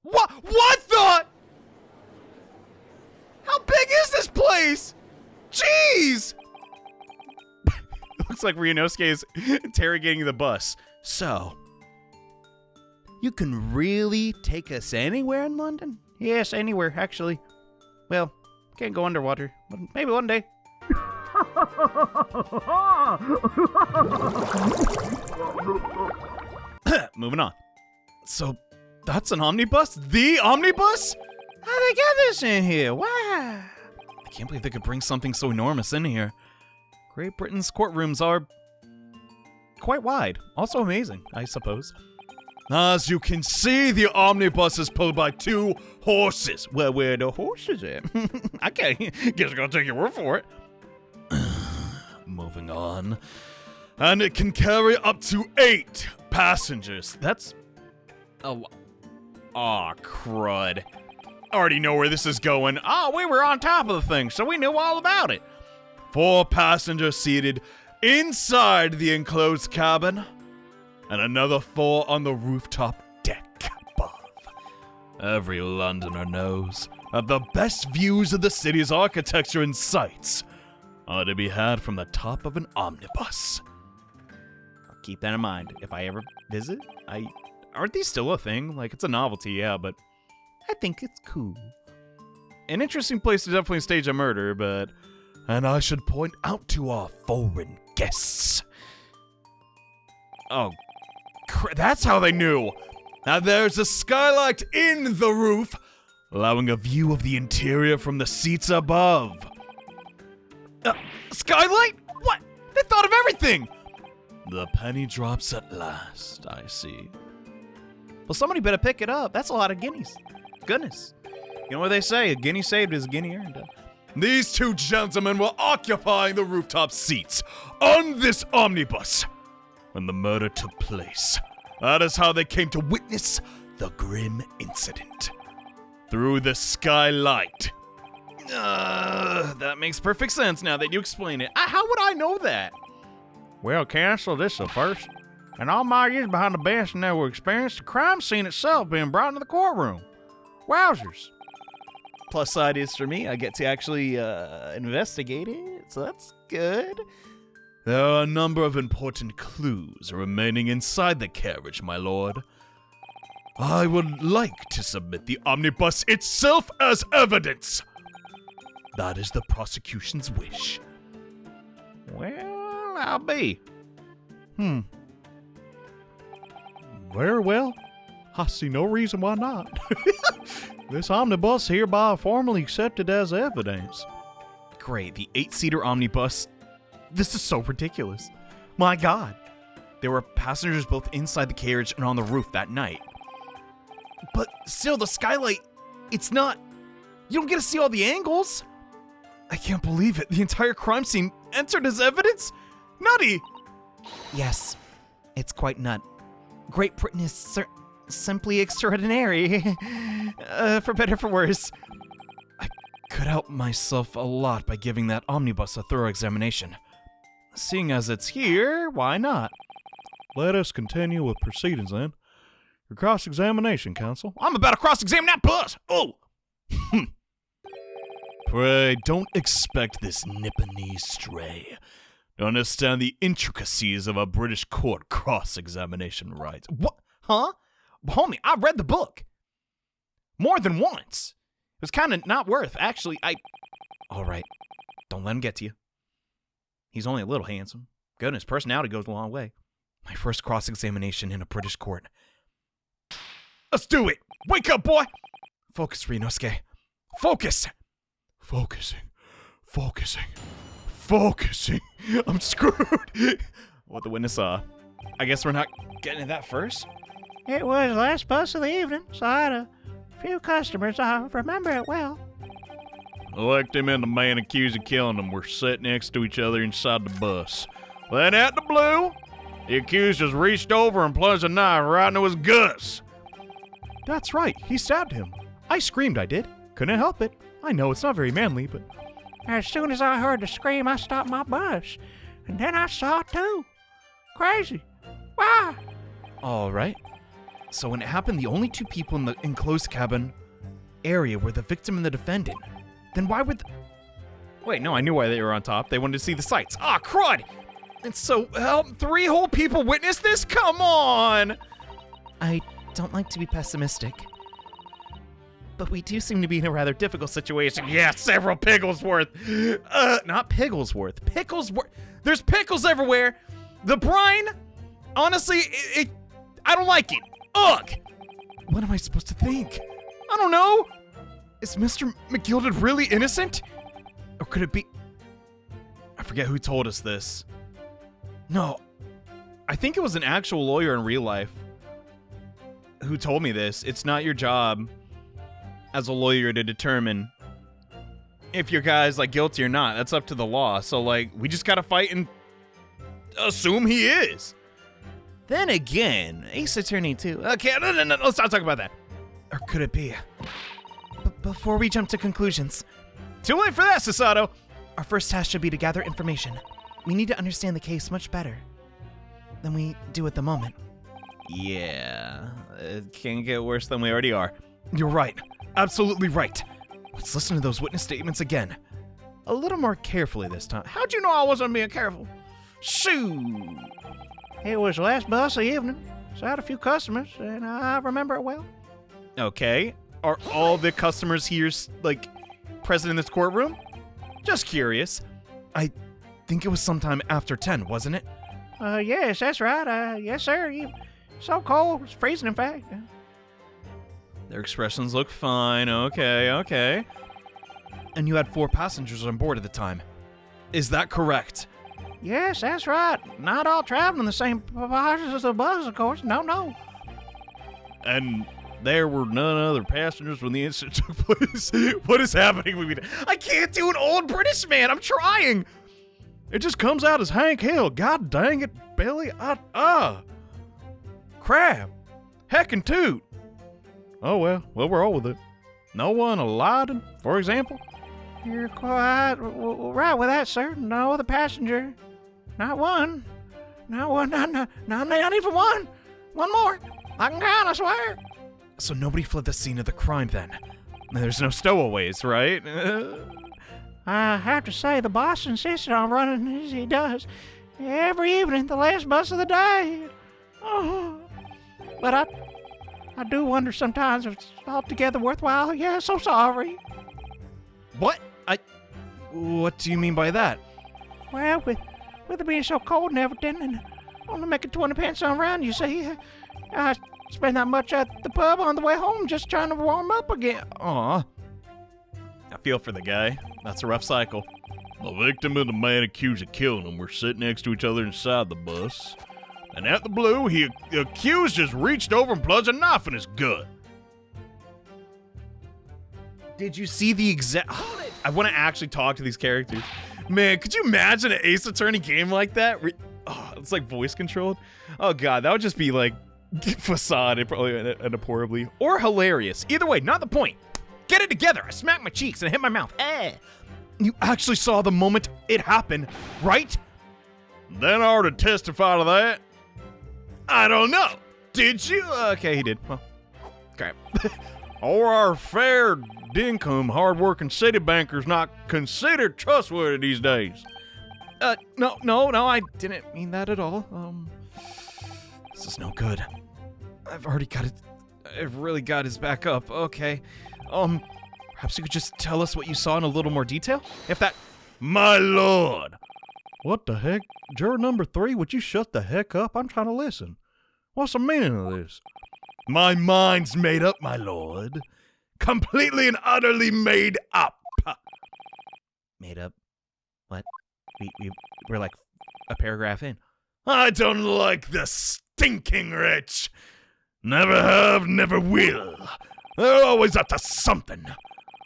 What? What the? How big is this place? Jeez! Looks like Ryunosuke is interrogating the bus. So, you can really take us anywhere in London? Yes, anywhere, actually. Well, can't go underwater, but maybe one day. Moving on. So, that's an omnibus? The omnibus? How'd they get this in here? Wow. I can't believe they could bring something so enormous in here. Great Britain's courtrooms are quite wide. Also amazing, I suppose. As you can see, the omnibus is pulled by 2 horses. Well, where are the horses at? I guess I gotta take your word for it. Moving on. And it can carry up to 8 passengers. That's a lot. Aw, crud. I already know where this is going. Oh, we were on top of the thing, so we knew all about it. 4 passengers seated inside the enclosed cabin, and another 4 on the rooftop deck above. Every Londoner knows that the best views of the city's architecture and sights are to be had from the top of an omnibus. I'll keep that in mind if I ever visit. Aren't these still a thing? Like, it's a novelty, yeah, but I think it's cool. An interesting place to definitely stage a murder, but... And I should point out to our foreign guests. Oh, that's how they knew. Now there's a skylight in the roof, allowing a view of the interior from the seats above. Skylight? What? They thought of everything! The penny drops at last, I see. Well, somebody better pick it up. That's a lot of guineas. Goodness. You know what they say, a guinea saved is a guinea earned. These 2 gentlemen were occupying the rooftop seats on this omnibus when the murder took place. That is how they came to witness the grim incident. Through the skylight. That makes perfect sense now that you explain it. How would I know that? Well, Counsel, this is the first. And all my years behind the bench never experienced the crime scene itself being brought into the courtroom. Wowzers. Plus side is for me, I get to actually investigate it, so that's good. There are a number of important clues remaining inside the carriage, my lord. I would like to submit the omnibus itself as evidence. That is the prosecution's wish. Well, I'll be. Very well. I see no reason why not. This omnibus hereby formally accepted as evidence. Great, the 8-seater omnibus. This is so ridiculous. My God. There were passengers both inside the carriage and on the roof that night. But still, the skylight, it's not... You don't get to see all the angles. I can't believe it. The entire crime scene entered as evidence? Nutty! Yes, it's quite nut. Great Britain is simply extraordinary. For better or for worse. I could help myself a lot by giving that omnibus a thorough examination. Seeing as it's here, why not? Let us continue with proceedings, then. Your cross-examination, counsel. I'm about to cross-examine that bus! Oh! Pray, don't expect this Nipponese stray to understand the intricacies of a British court cross-examination rights. What? Huh? Homie, I read the book. More than once. It was kind of not worth, actually. All right. Don't let him get to you. He's only a little handsome. Goodness, personality goes a long way. My first cross-examination in a British court. Let's do it! Wake up, boy! Focus, Ryunosuke. Focus! Focusing. I'm screwed. What the witness saw. I guess we're not getting to that first. It was the last bus of the evening, so I had a few customers. I remember it well. Elect him and the man accused of killing them were sitting next to each other inside the bus. Then out the blue, the accused just reached over and plunged a knife right into his guts. That's right, he stabbed him. I screamed, I did. Couldn't help it. I know it's not very manly, but... As soon as I heard the scream, I stopped my bus. And then I saw it too. Crazy. Why? All right. So when it happened, the only two people in the enclosed cabin area were the victim and the defendant. Then why would Wait, no, I knew why they were on top. They wanted to see the sights. Ah, crud! And so, help, 3 whole people witnessed this? Come on! I don't like to be pessimistic, but we do seem to be in a rather difficult situation. Yeah, several Pigglesworth. Not Pigglesworth. Picklesworth. There's pickles everywhere. The brine, honestly, I don't like it. Ugh! What am I supposed to think? I don't know. Is Mr. McGilded really innocent? Or could it be... I forget who told us this. No, I think it was an actual lawyer in real life who told me this. It's not your job as a lawyer to determine if your guy's, like, guilty or not. That's up to the law. So, like, we just gotta fight and assume he is. Then again, Ace Attorney too. Okay, no, let's not talk about that. Or could it be? Before we jump to conclusions. Too late for that, Susato. Our first task should be to gather information. We need to understand the case much better than we do at the moment. Yeah, it can't get worse than we already are. You're right. Absolutely right. Let's listen to those witness statements again. A little more carefully this time. How'd you know I wasn't being careful? Shoo! It was the last bus of the evening, so I had a few customers, and I remember it well. Okay. Are all the customers here, like, present in this courtroom? Just curious. I think it was sometime after 10, wasn't it? Yes, that's right. Yes, sir. So cold. It's freezing, in fact. Their expressions look fine. Okay. And you had 4 passengers on board at the time. Is that correct? Yes, that's right. Not all traveling the same bus as the bus, of course. No. And there were none other passengers when the incident took place. What is happening with me? I can't do an old British man. I'm trying. It just comes out as Hank Hill. God dang it, Billy. Crap. Heckin' toot. Oh, well, we're all with it. No one alighted, for example? You're quite right with that, sir. No other passenger. Not one. Not even one. One more. I can count, I swear. So nobody fled the scene of the crime, then? There's no stowaways, right? I have to say, the boss insisted on running as he does every evening, the last bus of the day. Oh. But I do wonder sometimes if it's altogether worthwhile. Yeah, so sorry. What? What do you mean by that? Well, with it being so cold and everything, and only making 20 pence on round, you see, I spend that much at the pub on the way home just trying to warm up again. Aw. I feel for the guy. That's a rough cycle. The victim and the man accused of killing him were sitting next to each other inside the bus. And at the blue, the accused just reached over and plunged a knife in his gut. Did you see the exact... I want to actually talk to these characters. Man, could you imagine an Ace Attorney game like that? It's like voice controlled. Oh god, that would just be like facade, probably and horribly. Or hilarious. Either way, not the point. Get it together. I smacked my cheeks and hit my mouth. You actually saw the moment it happened, right? Then I were to testify to that. I don't know. Did you? Okay, he did. Well, crap. Or our fair dinkum, hard-working city bankers not considered trustworthy these days? No, I didn't mean that at all. This is no good. I've really got his back up. Okay. Perhaps you could just tell us what you saw in a little more detail? If that... My lord! What the heck? Juror number 3, would you shut the heck up? I'm trying to listen. What's the meaning of this? My mind's made up, my lord. Completely and utterly made up. Made up? What? We're like a paragraph in. I don't like the stinking rich. Never have, never will. They're always up to something.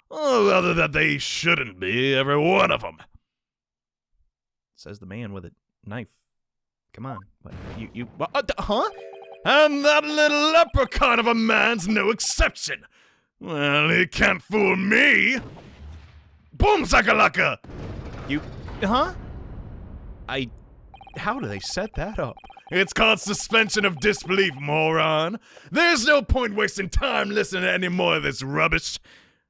Oh, other that they shouldn't be, every one of them. Says the man with a knife. Come on. What? Huh? And that little leprechaun of a man's no exception. Well, he can't fool me. Boom, sakalaka. Huh? How do they set that up? It's called suspension of disbelief, moron. There's no point wasting time listening to any more of this rubbish.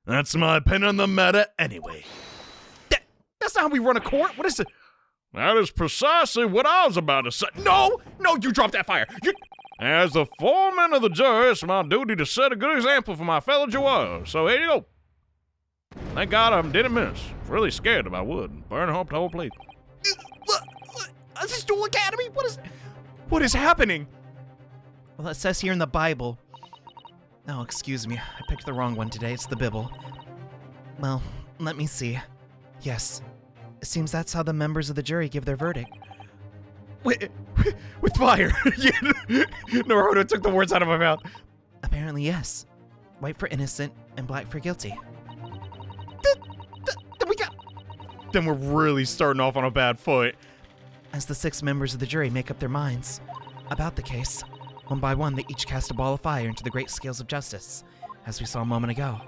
That's my opinion on the matter anyway. That's not how we run a court. What is it? That is precisely what I was about to say. No, you dropped that fire. As the foreman of the jury, it's my duty to set a good example for my fellow jurors. So here you go. Thank God I didn't miss. Really scared if I would. Burn up the whole place. This Duel Academy? What is happening? Well, it says here in the Bible. Oh, excuse me. I picked the wrong one today. It's the Bible. Well, let me see. Yes. It seems that's how the members of the jury give their verdict. Wait, with fire. Naruto took the words out of my mouth. Apparently, yes. White for innocent and black for guilty. Then we're really starting off on a bad foot. As the 6 members of the jury make up their minds about the case, one by one they each cast a ball of fire into the great scales of justice, as we saw a moment ago.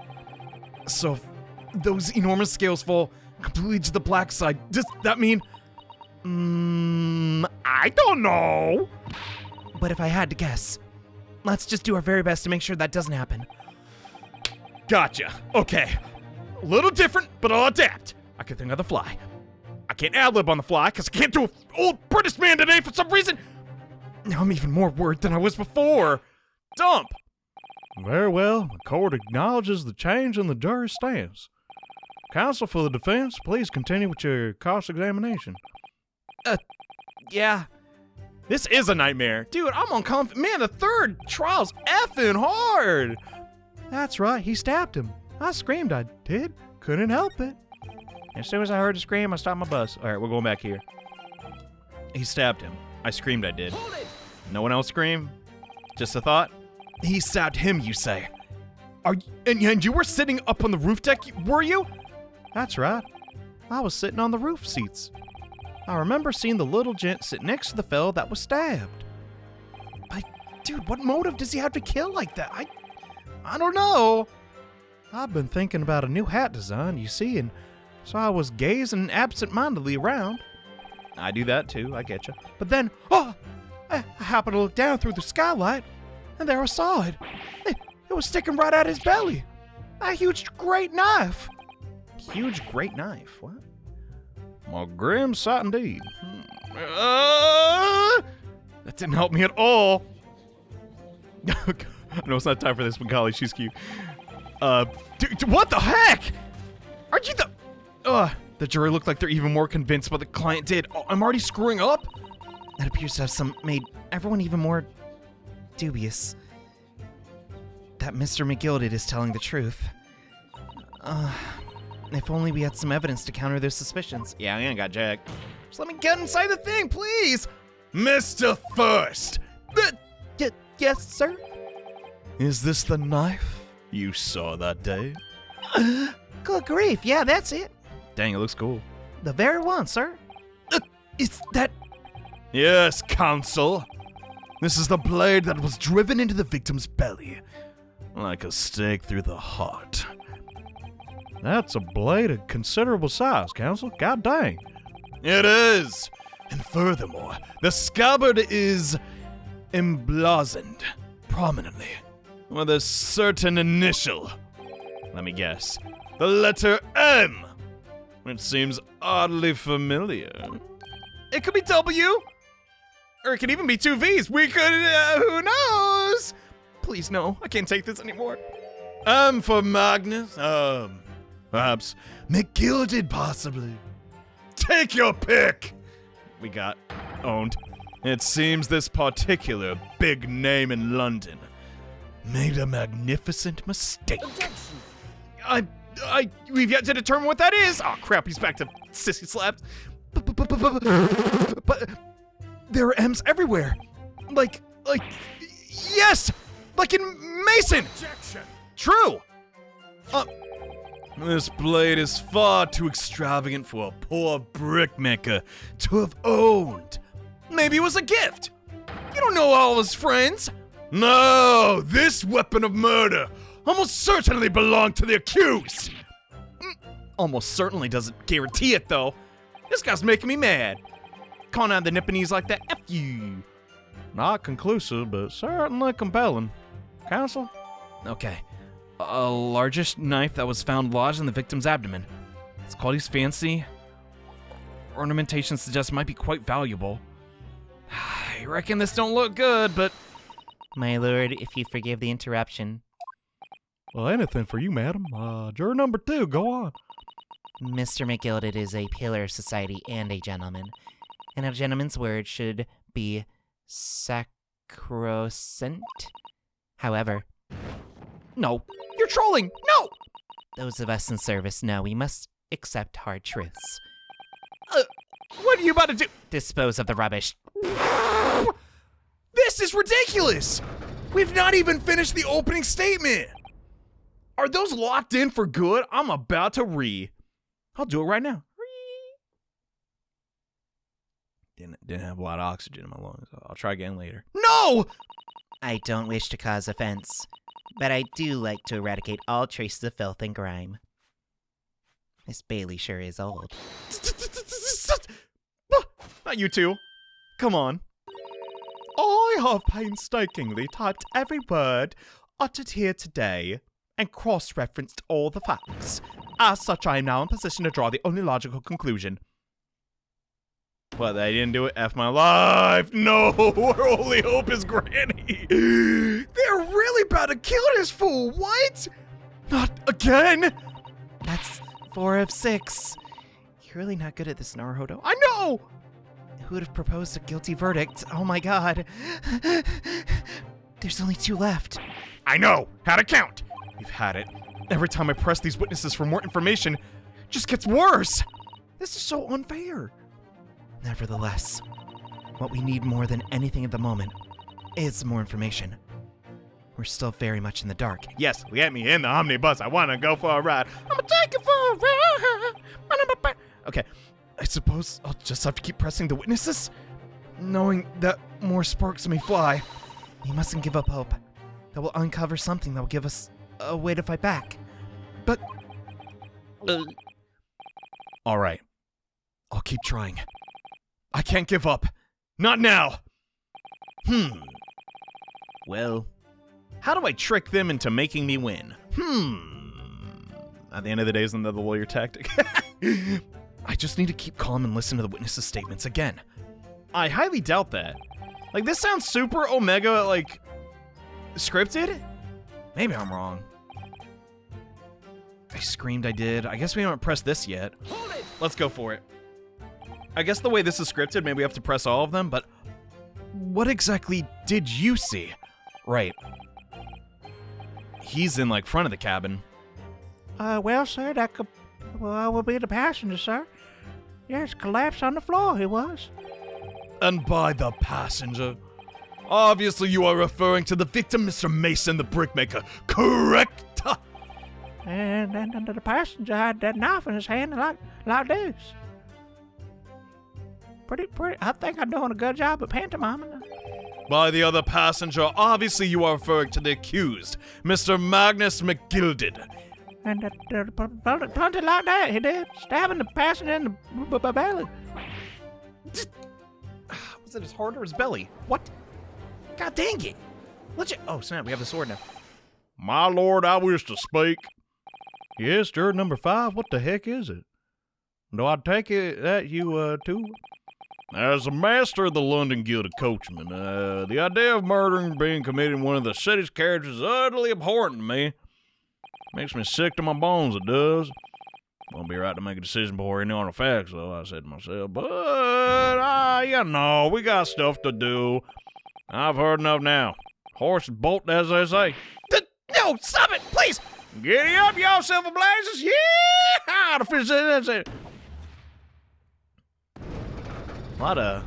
So, those enormous scales fall completely to the black side. Does that mean... I don't know. But if I had to guess, let's just do our very best to make sure that doesn't happen. Gotcha. Okay. A little different, but I'll adapt. I can think on the fly. I can't ad-lib on the fly because I can't do an old British man today for some reason. Now I'm even more worried than I was before. Dump. Very well. The court acknowledges the change in the jury stance. Counsel for the defense, please continue with your cross-examination. Yeah. This is a nightmare. Dude, I'm uncomfortable. Man, the third trial's effing hard. That's right, he stabbed him. I screamed, I did. Couldn't help it. As soon as I heard a scream, I stopped my bus. All right, we're going back here. He stabbed him. I screamed, I did. No one else screamed? Just a thought? He stabbed him, you say? And you were sitting up on the roof deck, were you? That's right. I was sitting on the roof seats. I remember seeing the little gent sit next to the fellow that was stabbed. Dude, what motive does he have to kill like that? I don't know. I've been thinking about a new hat design, you see, and so I was gazing absent-mindedly around. I do that too, I get you. But then, I happened to look down through the skylight, and there I saw it. It was sticking right out his belly. A huge great knife. Huge great knife? What? Well, grim sight indeed. That didn't help me at all. I know it's not time for this, but golly, she's cute. Dude, what the heck? Aren't you the jury looked like they're even more convinced what the client did. Oh, I'm already screwing up? That appears to have made everyone even more dubious. That Mr. McGilded is telling the truth. If only we had some evidence to counter their suspicions. Yeah, I ain't got jack. Just let me get inside the thing, please! Mr. First! Yes, sir? Is this the knife you saw that day? Good grief, yeah, that's it. Dang, it looks cool. The very one, sir. Is that... Yes, counsel. This is the blade that was driven into the victim's belly, like a stake through the heart. That's a blade of considerable size, counsel. God dang. It is. And furthermore, the scabbard is emblazoned prominently with a certain initial. Let me guess. The letter M. It seems oddly familiar. It could be W. Or it could even be 2 V's. We could, who knows? Please, no. I can't take this anymore. M for Magnus. Perhaps McGilded, possibly. Take your pick. We got owned. It seems this particular big name in London made a magnificent mistake. We've yet to determine what that is. Oh crap, he's back to sissy slaps. But there are M's everywhere. Like, yes! Like in Mason! Objection. True! This blade is far too extravagant for a poor brickmaker to have owned. Maybe it was a gift. You don't know all his friends. No, this weapon of murder almost certainly belonged to the accused. Almost certainly doesn't guarantee it, though. This guy's making me mad. Calling out the Nipponese like that, F you. Not conclusive, but certainly compelling. Counsel? Okay. A largish knife that was found lodged in the victim's abdomen. Its quality's fancy. Ornamentation suggests it might be quite valuable. I reckon this don't look good, but... My lord, if you forgive the interruption. Well, anything for you, madam. Juror number 2, go on. Mr. McGilded is a pillar of society and a gentleman, and a gentleman's word should be sacrosanct. However... No, you're trolling! No! Those of us in service know we must accept hard truths. What are you about to do? Dispose of the rubbish. This is ridiculous! We've not even finished the opening statement! Are those locked in for good? I'm about to I'll do it right now. Didn't have a lot of oxygen in my lungs. I'll try again later. No! I don't wish to cause offense, but I do like to eradicate all traces of filth and grime. Miss Bailey sure is old. Not you two. Come on. I have painstakingly typed every word uttered here today and cross-referenced all the facts. As such, I am now in position to draw the only logical conclusion. What, they didn't do it? F my life. No, our only hope is Granny. They're really about to kill this fool. What? Not again. That's 4 of 6. You're really not good at this, Naruhodo. I know. Who would have proposed a guilty verdict? Oh my god. There's only 2 left. I know. How to count. We've had it. Every time I press these witnesses for more information, it just gets worse. This is so unfair. Nevertheless, what we need more than anything at the moment is more information. We're still very much in the dark. Yes, get me in the omnibus. I want to go for a ride. I'm going to take it for a ride. Okay, I suppose I'll just have to keep pressing the witnesses, knowing that more sparks may fly. We mustn't give up hope. That will uncover something that will give us a way to fight back. But... all right, I'll keep trying. I can't give up. Not now. Well, how do I trick them into making me win? At the end of the day, isn't that the lawyer tactic? I just need to keep calm and listen to the witnesses' statements again. I highly doubt that. Like, this sounds super Omega, like, scripted? Maybe I'm wrong. I screamed I did. I guess we haven't pressed this yet. Hold it! Let's go for it. I guess the way this is scripted, maybe we have to press all of them, but what exactly did you see? Right. He's in, like, front of the cabin. Well, sir, that could, will be the passenger, sir. Yes, collapsed on the floor, he was. And by the passenger, obviously you are referring to the victim, Mr. Mason, the brickmaker, correct? And the passenger had that knife in his hand like this. Pretty, I think I'm doing a good job at pantomiming. By the other passenger, obviously you are referring to the accused, Mr. Magnus McGilded. And planted like that, he did, stabbing the passenger in the belly. Was it his heart or his belly? What? God dang it. Oh, snap, we have the sword now. My lord, I wish to speak. Yes, juror number 5, what the heck is it? Do I take it that you, too? As a master of the London Guild of Coachmen, the idea of murdering being committed in one of the city's carriages is utterly abhorrent to me. Makes me sick to my bones, it does. Won't be right to make a decision before any on the facts, though, I said to myself. But, you know, we got stuff to do. I've heard enough now. Horses bolt, as they say. No, stop it, please! Giddy up, y'all silver blazers! Yeah! A lot of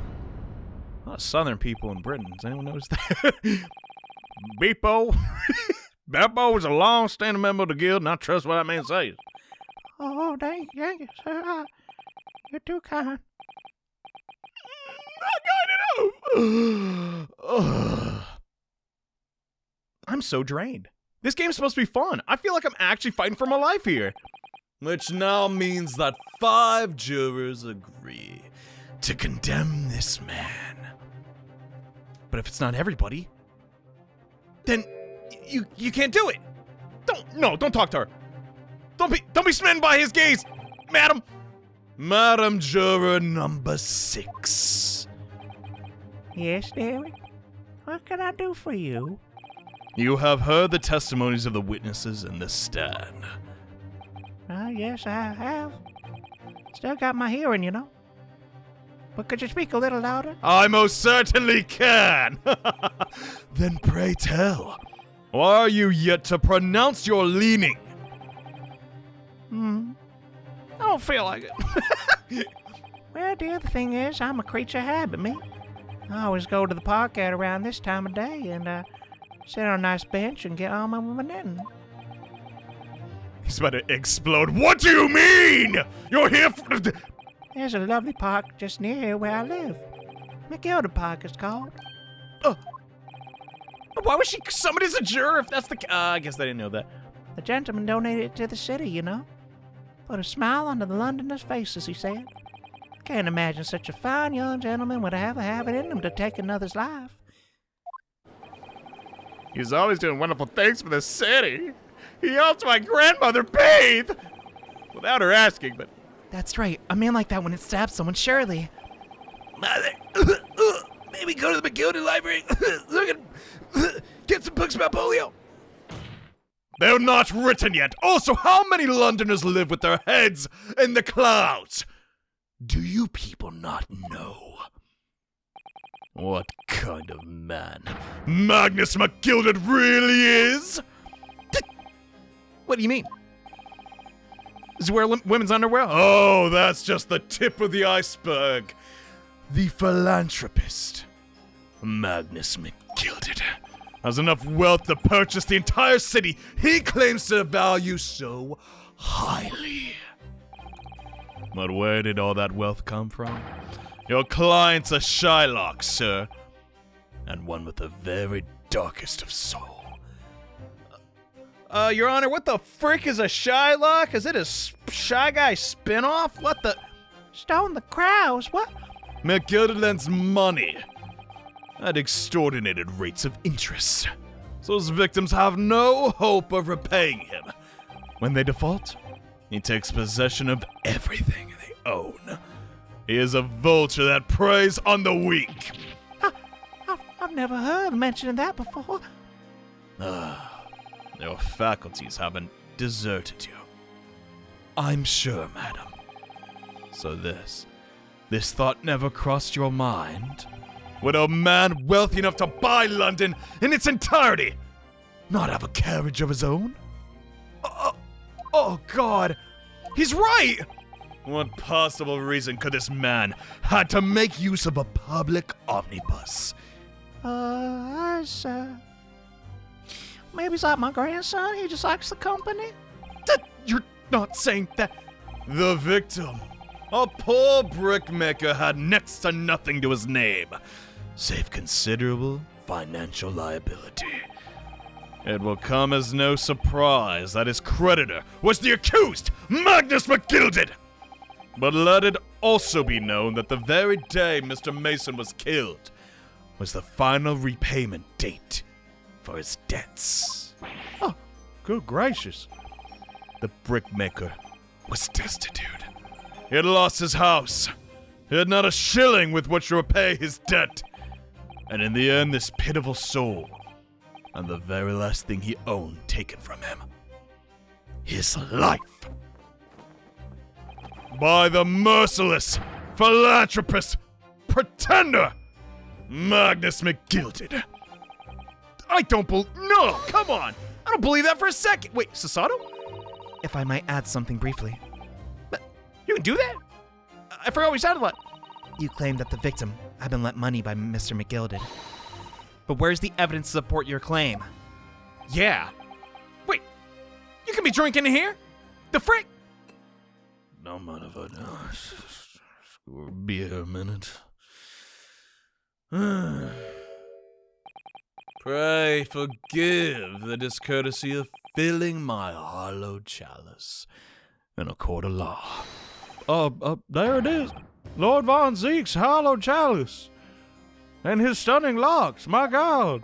southern people in Britain. Does anyone notice that? Beepo. Beppo is a long-standing member of the guild, and I trust what that man says. Oh, thank you, sir. You're too kind. Not kind enough. I'm so drained. This game's supposed to be fun. I feel like I'm actually fighting for my life here. Which now means that 5 jurors agree to condemn this man. But if it's not everybody, then you can't do it. Don't talk to her. Don't be smitten by his gaze, madam. Madam Juror number 6. Yes, dearie? What can I do for you? You have heard the testimonies of the witnesses in the stand. Yes, I have. Still got my hearing, you know. But could you speak a little louder? I most certainly can. Then pray tell, are you yet to pronounce your leaning? I don't feel like it. Well, dear, the thing is, I'm a creature of habit, me. I always go to the park at around this time of day and sit on a nice bench and get on my knitting. He's about to explode. What do you mean? You're here for... There's a lovely park just near here where I live. McGilda Park it's called. Why was she summoned as a juror if that's the... I guess I didn't know that. The gentleman donated it to the city, you know. Put a smile on the Londoners' faces, he said. Can't imagine such a fine young gentleman would ever have it in him to take another's life. He's always doing wonderful things for the city. He helped my grandmother bathe. Without her asking, but... That's right. A man like that wouldn't stab someone, surely. Mother, maybe go to the McGilda Library. Get some books about polio. They're not written yet. Also, how many Londoners live with their heads in the clouds? Do you people not know what kind of man Magnus McGilded really is? What do you mean? Does he wear women's underwear? Oh, that's just the tip of the iceberg. The philanthropist, Magnus McGilded, has enough wealth to purchase the entire city he claims to value so highly. But where did all that wealth come from? Your client's a Shylock, sir, and one with the very darkest of soul. Your Honor, what the frick is a Shylock? Is it a Shy Guy spinoff? What the... Stone the crows, what? McGilda lends money at extraordinary rates of interest, so his victims have no hope of repaying him. When they default, he takes possession of everything they own. He is a vulture that preys on the weak. I've never heard mention of that before. Your faculties haven't deserted you. I'm sure, madam. So this thought never crossed your mind? Would a man wealthy enough to buy London in its entirety not have a carriage of his own? Oh God, he's right! What possible reason could this man had to make use of a public omnibus? Maybe it's like my grandson. He just likes the company. You're not saying that. The victim, a poor brickmaker, had next to nothing to his name, save considerable financial liability. It will come as no surprise that his creditor was the accused, Magnus McGilded. But let it also be known that the very day Mr. Mason was killed was the final repayment date for his debts. Oh, good gracious. The brickmaker was destitute. He had lost his house. He had not a shilling with which to repay his debt. And in the end, this pitiful soul, and the very last thing he owned taken from him, his life. By the merciless, philanthropist, pretender, Magnus McGilded. I don't believe... No, come on. I don't believe that for a second. Wait, Susato? If I might add something briefly. But you can do that? I forgot what we sounded like. You claim that the victim had been lent money by Mr. McGilded. But where's the evidence to support your claim? Yeah. Wait, you can be drinking in here? The frick? No mind if I do. Be here a minute. Pray forgive the discourtesy of filling my hollow chalice in a court of law. There it is. Lord Von Zeke's hollow chalice. And his stunning locks, my God.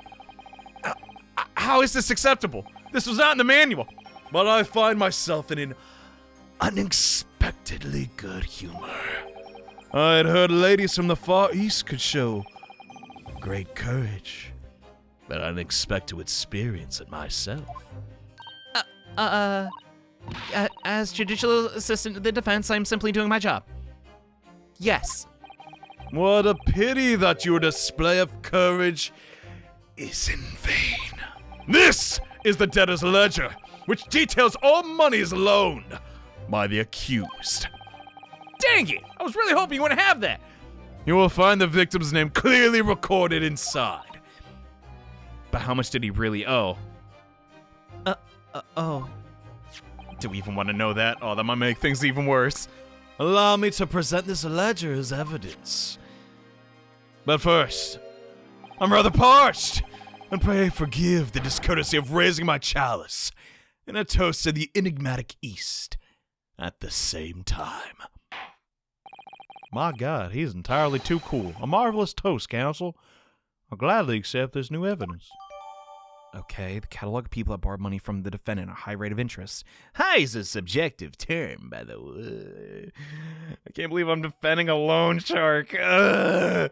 How is this acceptable? This was not in the manual. But I find myself in an unexpectedly good humor. I had heard ladies from the Far East could show great courage, but I didn't expect to experience it myself. As judicial assistant to the defense, I'm simply doing my job. Yes. What a pity that your display of courage is in vain. This is the debtor's ledger, which details all monies loaned by the accused. Dang it! I was really hoping you wouldn't have that. You will find the victim's name clearly recorded inside. But how much did he really owe? Oh. Do we even want to know that? Oh, that might make things even worse. Allow me to present this ledger as evidence. But first, I'm rather parched, and pray forgive the discourtesy of raising my chalice in a toast to the enigmatic East at the same time. My God, he's entirely too cool. A marvelous toast, counsel. I'll gladly accept this new evidence. Okay, the catalog of people that borrowed money from the defendant at a high rate of interest. High is a subjective term, by the way. I can't believe I'm defending a loan shark. Ugh.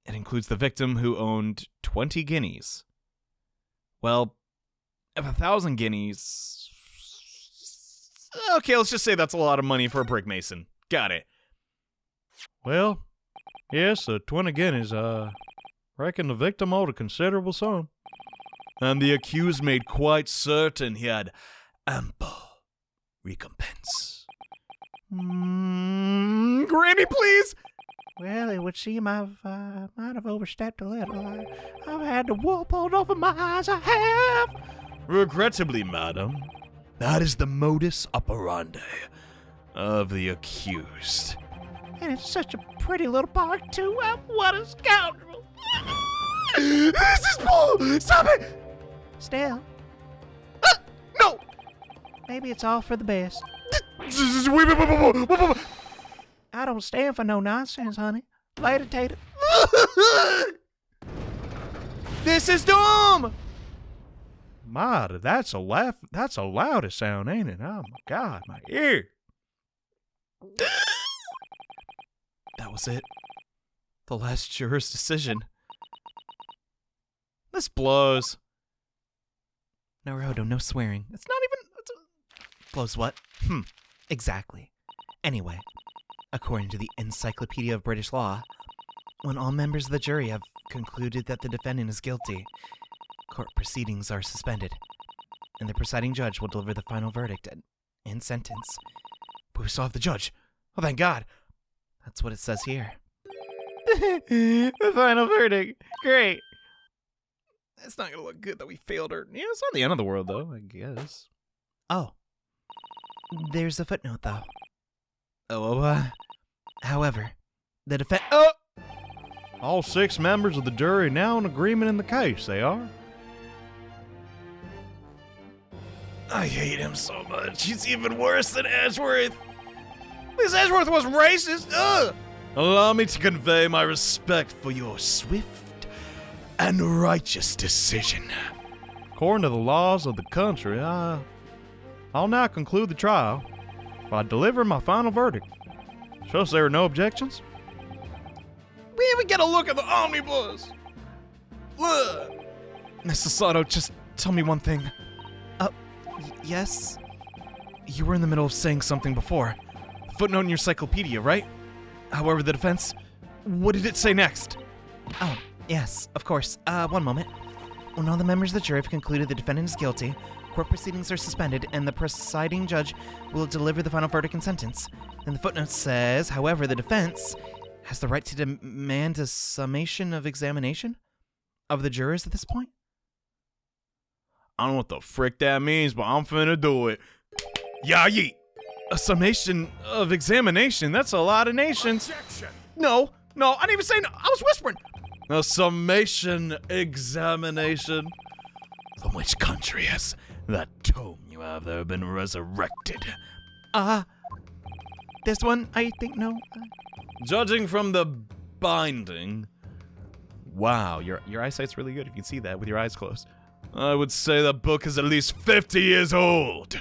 It includes the victim who owned 20 guineas. Well, if 1,000 guineas... Okay, let's just say that's a lot of money for a brick mason. Got it. Well, yes, 20 guineas. Reckon the victim owed a considerable sum. And the accused made quite certain he had ample recompense. Granny, please! Well, it would seem I've might have overstepped a little. I've had the wool pulled over my eyes, I have! Regrettably, madam, that is the modus operandi of the accused. And it's such a pretty little bark, too. What a scoundrel! This is bull! Stop it! Still, No! maybe it's all for the best. Wait. I don't stand for no nonsense, honey. Later, Tater. This is dumb! Mada, that's a laugh. That's a loudest sound, ain't it? Oh my God, my ear. That was it. The last juror's decision. This blows. No, Rodo, no swearing. It's not even... Blows what? Exactly. Anyway, according to the Encyclopedia of British Law, when all members of the jury have concluded that the defendant is guilty, court proceedings are suspended, and the presiding judge will deliver the final verdict and sentence. But we still have the judge. Oh, thank God. That's what it says here. The final verdict. Great. It's not gonna look good that we failed her. Yeah, it's not the end of the world, though, I guess. Oh. There's a footnote, though. However, the defense... Oh! All 6 members of the jury now in agreement in the case, they are. I hate him so much. He's even worse than Edgeworth. At least Edgeworth wasn't racist. Ugh! Allow me to convey my respect for your swift and righteous decision. According to the laws of the country, I'll now conclude the trial by delivering my final verdict. Suppose there are no objections? We even get a look at the omnibus. Ugh. Miss Susato, just tell me one thing. Yes? You were in the middle of saying something before. Footnote in your encyclopedia, right? However, the defense, what did it say next? Oh, yes, of course. One moment. When all the members of the jury have concluded the defendant is guilty, court proceedings are suspended, and the presiding judge will deliver the final verdict and sentence. And the footnote says, however, the defense has the right to demand a summation of examination of the jurors at this point. I don't know what the frick that means, but I'm finna do it. Yeah, yeet. A summation of examination? That's a lot of nations. Objection! No, I didn't even say no. I was whispering. A summation examination. From which country has that tome you have there been resurrected? This one, I think, no. Judging from the binding, Wow, your eyesight's really good if you can see that with your eyes closed. I would say that book is at least 50 years old.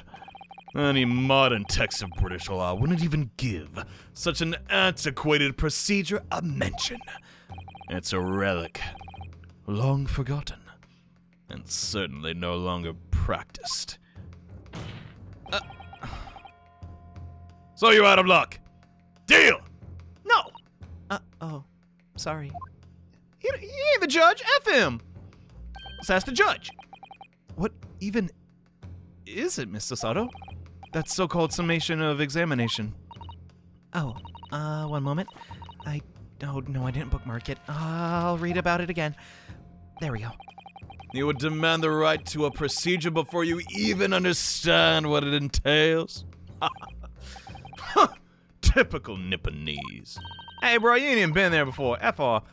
Any modern text of British law wouldn't even give such an antiquated procedure a mention. It's a relic, long forgotten, and certainly no longer practiced. So you're out of luck. Deal! No! Oh, sorry. He ain't the judge. F him. Let's ask the judge. What even is it, Miss Susato? That so-called summation of examination. Oh, one moment. Oh, no, I didn't bookmark it. I'll read about it again. There we go. You would demand the right to a procedure before you even understand what it entails? Typical Nipponese. Hey, bro, you ain't even been there before. F off.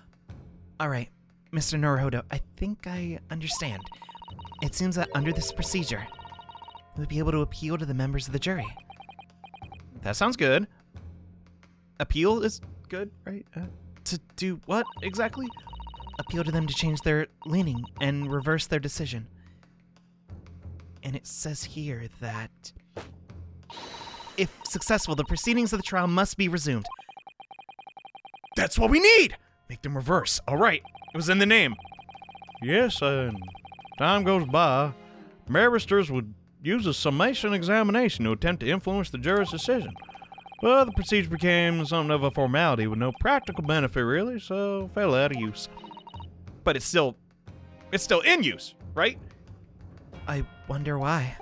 All right, Mr. Naruhodo, I think I understand. It seems that under this procedure, you would be able to appeal to the members of the jury. That sounds good. Appeal is good, right? To do what exactly? Appeal to them to change their leaning and reverse their decision. And it says here that if successful, the proceedings of the trial must be resumed. That's what we need! Make them reverse. All right. It was in the name. Yes, and time goes by, barristers would use a summation examination to attempt to influence the jury's decision. But the procedure became something of a formality with no practical benefit, really, so fell out of use. But it's still in use, right? I wonder why.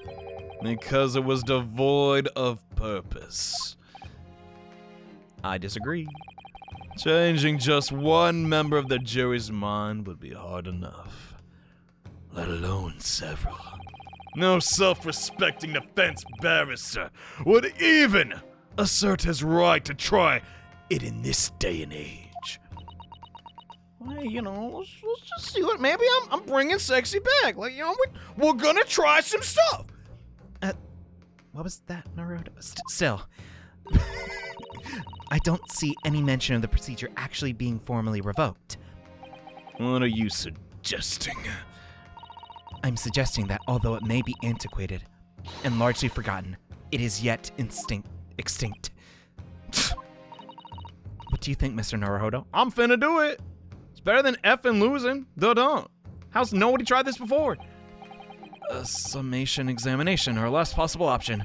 Because it was devoid of purpose. I disagree. Changing just one member of the jury's mind would be hard enough, let alone several. No self-respecting defense barrister would even assert his right to try it in this day and age. Well, you know, let's just see what. Maybe I'm bringing sexy back. Like, you know, we're gonna try some stuff. What was that, Naruto? Still. I don't see any mention of the procedure actually being formally revoked. What are you suggesting? I'm suggesting that although it may be antiquated and largely forgotten, it is yet extinct. What do you think, Mr. Naruhodo? I'm finna do it. It's better than effing losing. Duh. How's nobody tried this before? A summation examination, our last possible option.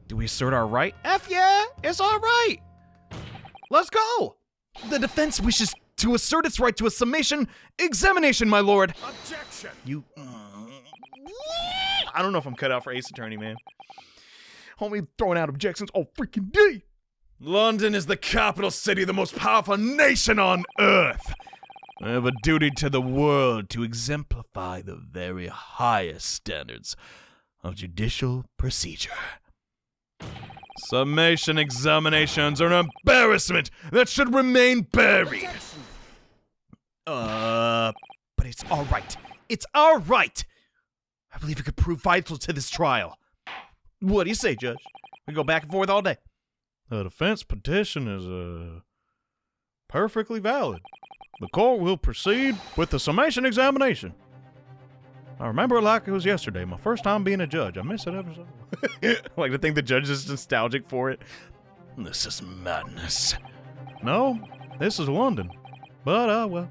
Do we assert our right? F yeah, it's our right. Let's go. The defense wishes to assert its right to a summation examination, my lord. Objection! You... I don't know if I'm cut out for Ace Attorney, man. Homie throwing out objections all freaking day. London is the capital city of the most powerful nation on earth. I have a duty to the world to exemplify the very highest standards of judicial procedure. Summation examinations are an embarrassment that should remain buried. But it's our right. It's our right. I believe it could prove vital to this trial. What do you say, Judge? We go back and forth all day. The defense petition is, perfectly valid. The court will proceed with the summation examination. I remember it like it was yesterday, my first time being a judge. I miss it ever so. Like to think the judge is nostalgic for it. This is madness. No, this is London. But, well,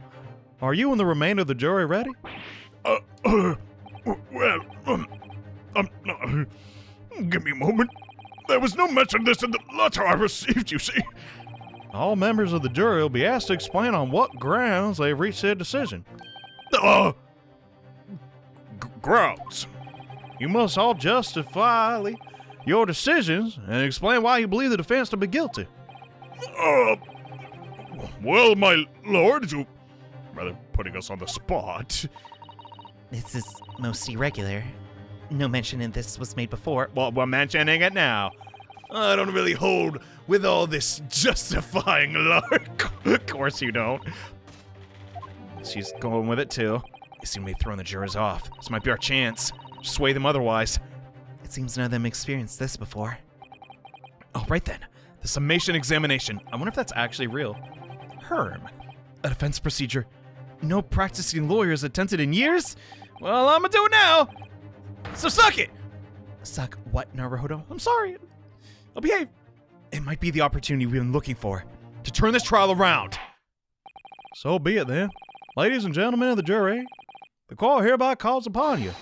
are you and the remainder of the jury ready? Give me a moment. There was no mention of this in the letter I received, you see. All members of the jury will be asked to explain on what grounds they've reached their decision. Grounds. You must all justify your decisions and explain why you believe the defense to be guilty. Well, my lord, you rather putting us on the spot. This is most irregular. No mention of this was made before. Well, we're mentioning it now. I don't really hold with all this justifying lark. Of course you don't. She's going with it too. You seem to be throwing the jurors off. This might be our chance. Sway them otherwise. It seems none of them experienced this before. Oh, right then. The summation examination. I wonder if that's actually real. Herm. A defense procedure no practicing lawyer has attempted in years? Well, I'm gonna do it now. So suck it. Suck what, Naruto? I'm sorry. I'll behave. It might be the opportunity we've been looking for to turn this trial around. So be it then. Ladies and gentlemen of the jury, the court hereby calls upon you.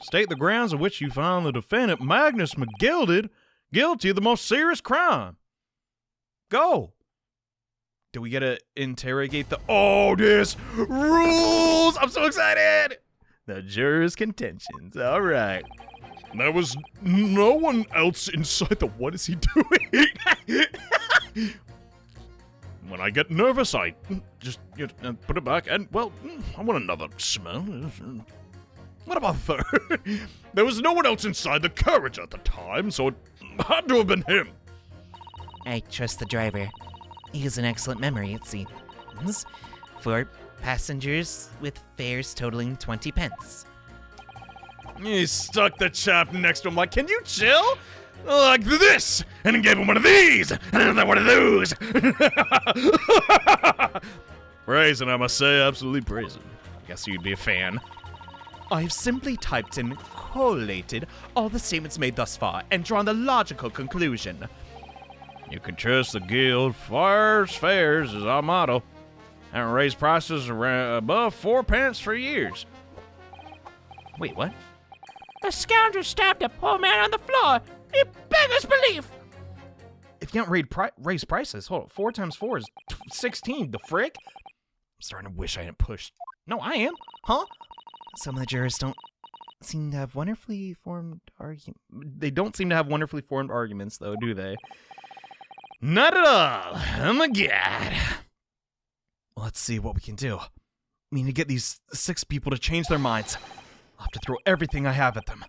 State the grounds on which you find the defendant, Magnus McGilded, guilty of the most serious crime. Go. Do we get to interrogate the... Oh, this rules! I'm so excited! The jurors' contentions. All right. There was no one else inside the... What is he doing? When I get nervous, I just put it back and, well, I want another smell. What about third? There was no one else inside the carriage at the time, so it had to have been him. I trust the driver. He has an excellent memory, it seems. For passengers with fares totaling 20 pence. He stuck the chap next to him like, can you chill? Like this! And he gave him one of these! And another one of those! Praising, I must say, absolutely praising. Guess you'd be a fan. I've simply typed in, collated all the statements made thus far, and drawn the logical conclusion. You can trust the guild. Fares is our motto. Haven't raised prices above 4 pence for years. Wait, what? The scoundrel stabbed a poor man on the floor. It beggars belief. If you don't raise prices, hold on, 4 times 4 is 16, the frick? I'm starting to wish I hadn't pushed. No, I am. Huh? Some of the jurors don't seem to have wonderfully formed arguments. They don't seem to have wonderfully formed arguments, though, do they? Not at all. Oh my god. Let's see what we can do. We need to get these 6 people to change their minds. I'll have to throw everything I have at them.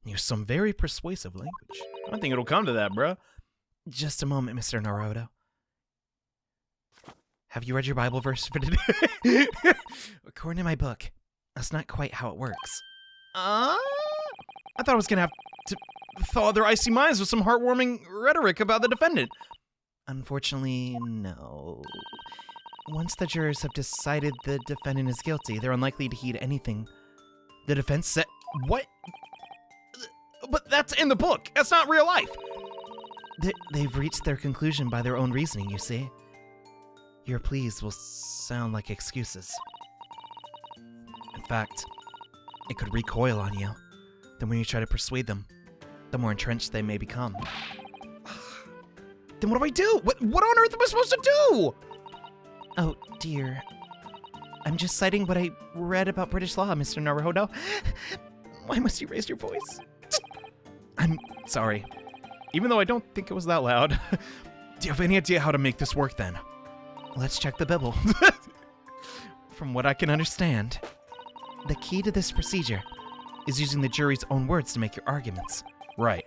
Use some very persuasive language. I don't think it'll come to that, bro. Just a moment, Mr. Naruto. Have you read your Bible verse for today? According to my book, that's not quite how it works. I thought I was gonna have to thaw their icy minds with some heartwarming rhetoric about the defendant. Unfortunately, no. Once the jurors have decided the defendant is guilty, they're unlikely to heed anything The defense said... What? But that's in the book. That's not real life. They've reached their conclusion by their own reasoning, you see. Your pleas will sound like excuses. In fact, it could recoil on you. Then when you try to persuade them, the more entrenched they may become. Then what do I do? What on earth am I supposed to do? Oh, dear. I'm just citing what I read about British law, Mr. Naruto. Why must you raise your voice? I'm sorry. Even though I don't think it was that loud. Do you have any idea how to make this work then? Let's check the Bible. From what I can understand. The key to this procedure is using the jury's own words to make your arguments. Right.